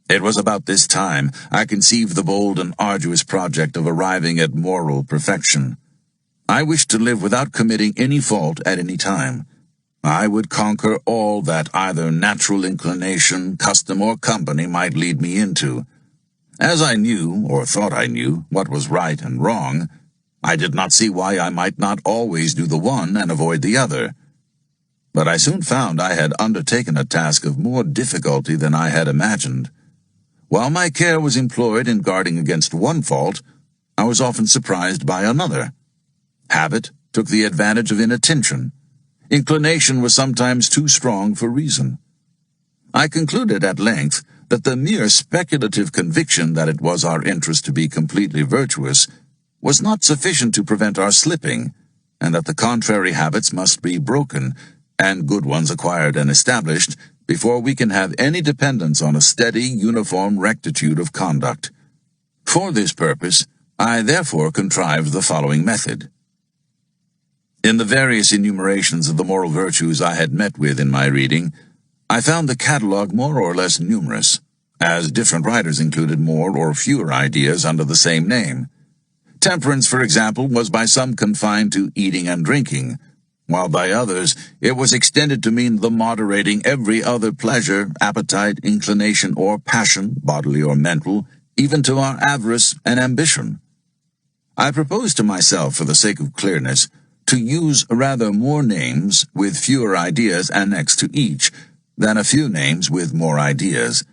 It was about this time I conceived the bold and arduous project of arriving at moral perfection. I wished to live without committing any fault at any time. I would conquer all that either natural inclination, custom, or company might lead me into. As I knew, or thought I knew, what was right and wrong, I did not see why I might not always do the one and avoid the other. But I soon found I had undertaken a task of more difficulty than I had imagined. While my care was employed in guarding against one fault, I was often surprised by another. Habit took the advantage of inattention. Inclination was sometimes too strong for reason. I concluded at length that the mere speculative conviction that it was our interest to be completely virtuous was not sufficient to prevent our slipping, and that the contrary habits must be broken, and good ones acquired and established, before we can have any dependence on a steady, uniform rectitude of conduct. For this purpose, I therefore contrived the following method. In the various enumerations of the moral virtues I had met with in my reading, I found the catalogue more or less numerous, as different writers included more or fewer ideas under the same name. Temperance, for example, was by some confined to eating and drinking, while by others it was extended to mean the moderating every other pleasure, appetite, inclination, or passion, bodily or mental, even to our avarice and ambition. I proposed to myself, for the sake of clearness, to use rather more names with fewer ideas annexed to each, than a few names with more ideas,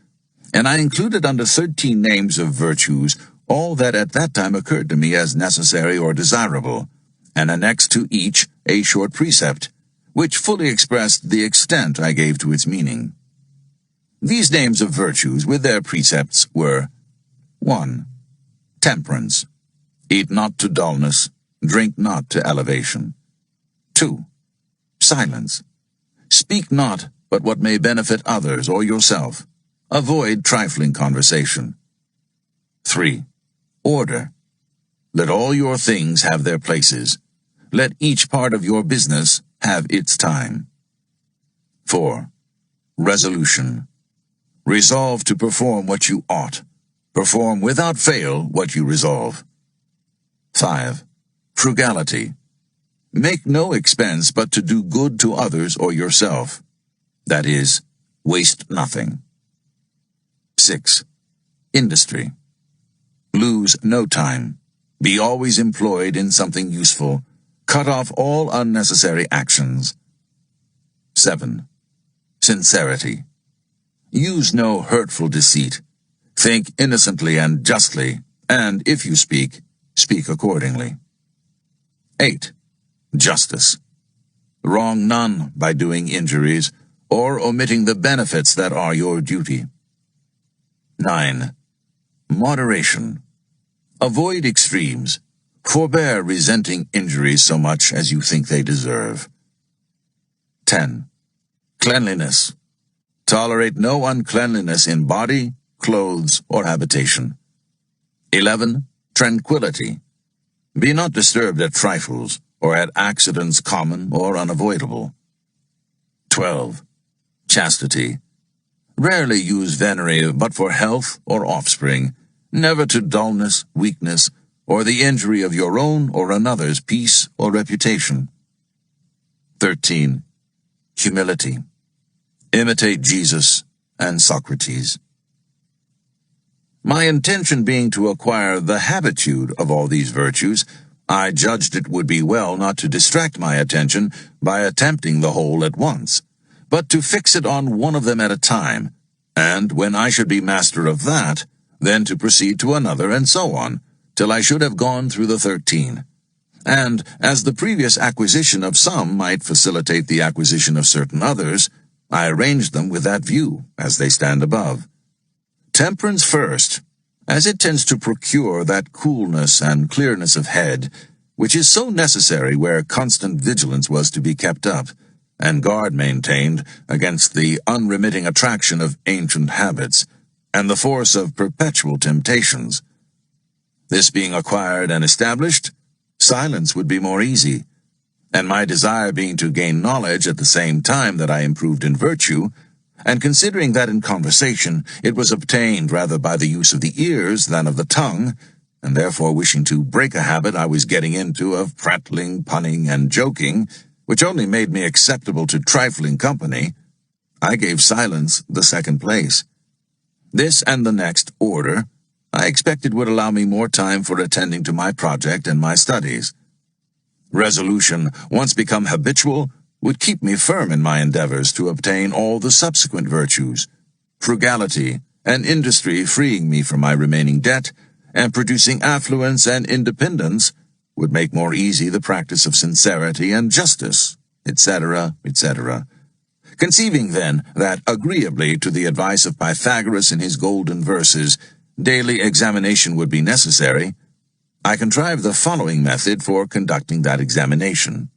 and I included under 13 names of virtues all that at that time occurred to me as necessary or desirable, and annexed to each a short precept, which fully expressed the extent I gave to its meaning. These names of virtues with their precepts were: 1. Temperance. Eat not to dullness, drink not to elevation. 2. Silence. Speak not but what may benefit others or yourself. Avoid trifling conversation. 3. Order. Let all your things have their places. Let each part of your business have its time. 4. Resolution. Resolve to perform what you ought. Perform without fail what you resolve. 5. Frugality. Make no expense but to do good to others or yourself. That is, waste nothing. 6. Industry. Lose no time. Be always employed in something useful. Cut off all unnecessary actions. 7. Sincerity. Use no hurtful deceit. Think innocently and justly, and if you speak, speak accordingly. 8. Justice. Wrong none by doing injuries, or omitting the benefits that are your duty. 9. Moderation. Avoid extremes. Forbear resenting injuries so much as you think they deserve. 10. Cleanliness. Tolerate no uncleanliness in body, clothes, or habitation. 11. Tranquility. Be not disturbed at trifles, or at accidents common or unavoidable. 12. Chastity. Rarely use venery but for health or offspring, never to dullness, weakness, or the injury of your own or another's peace or reputation. 13. Humility. Imitate Jesus and Socrates. My intention being to acquire the habitude of all these virtues, I judged it would be well not to distract my attention by attempting the whole at once, but to fix it on one of them at a time, and when I should be master of that, then to proceed to another, and so on, till I should have gone through the 13. And, as the previous acquisition of some might facilitate the acquisition of certain others, I arranged them with that view, as they stand above. Temperance first, as it tends to procure that coolness and clearness of head, which is so necessary where constant vigilance was to be kept up, and guard maintained against the unremitting attraction of ancient habits, and the force of perpetual temptations. This being acquired and established, silence would be more easy, and my desire being to gain knowledge at the same time that I improved in virtue, and considering that in conversation it was obtained rather by the use of the ears than of the tongue, and therefore wishing to break a habit I was getting into of prattling, punning, and joking, which only made me acceptable to trifling company, I gave silence the second place. This and the next order I expected would allow me more time for attending to my project and my studies. Resolution, once become habitual, would keep me firm in my endeavors to obtain all the subsequent virtues, frugality and industry freeing me from my remaining debt, and producing affluence and independence would make more easy the practice of sincerity and justice, etc., etc. Conceiving, then, that, agreeably to the advice of Pythagoras in his golden verses, daily examination would be necessary, I contrived the following method for conducting that examination.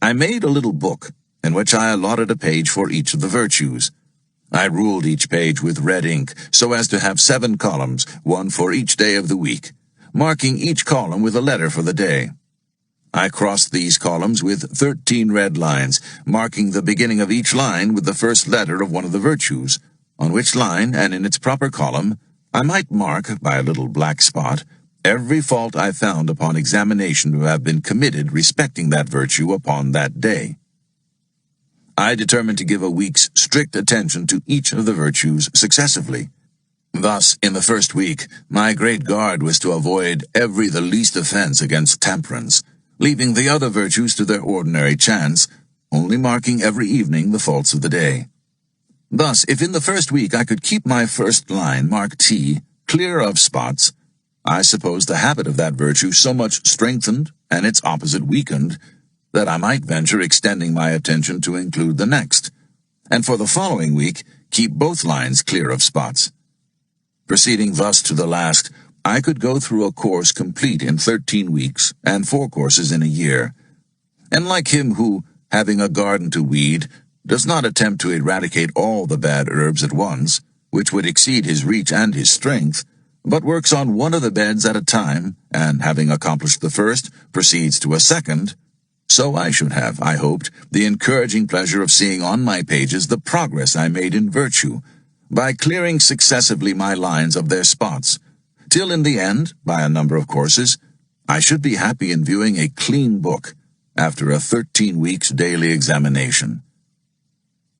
I made a little book, in which I allotted a page for each of the virtues. I ruled each page with red ink, so as to have 7 columns, one for each day of the week, marking each column with a letter for the day. I crossed these columns with 13 red lines, marking the beginning of each line with the first letter of one of the virtues, on which line, and in its proper column, I might mark, by a little black spot, every fault I found upon examination to have been committed respecting that virtue upon that day. I determined to give a week's strict attention to each of the virtues successively. Thus, in the first week, my great guard was to avoid the least offense against temperance, leaving the other virtues to their ordinary chance, only marking every evening the faults of the day. Thus, if in the first week I could keep my first line, marked T, clear of spots, I suppose the habit of that virtue so much strengthened, and its opposite weakened, that I might venture extending my attention to include the next, and for the following week keep both lines clear of spots. Proceeding thus to the last, I could go through a course complete in 13 weeks, and 4 courses in a year. And like him who, having a garden to weed, does not attempt to eradicate all the bad herbs at once, which would exceed his reach and his strength, but works on one of the beds at a time, and having accomplished the first, proceeds to a second, so I should have, I hoped, the encouraging pleasure of seeing on my pages the progress I made in virtue, by clearing successively my lines of their spots, till in the end, by a number of courses, I should be happy in viewing a clean book, after a 13 weeks daily examination.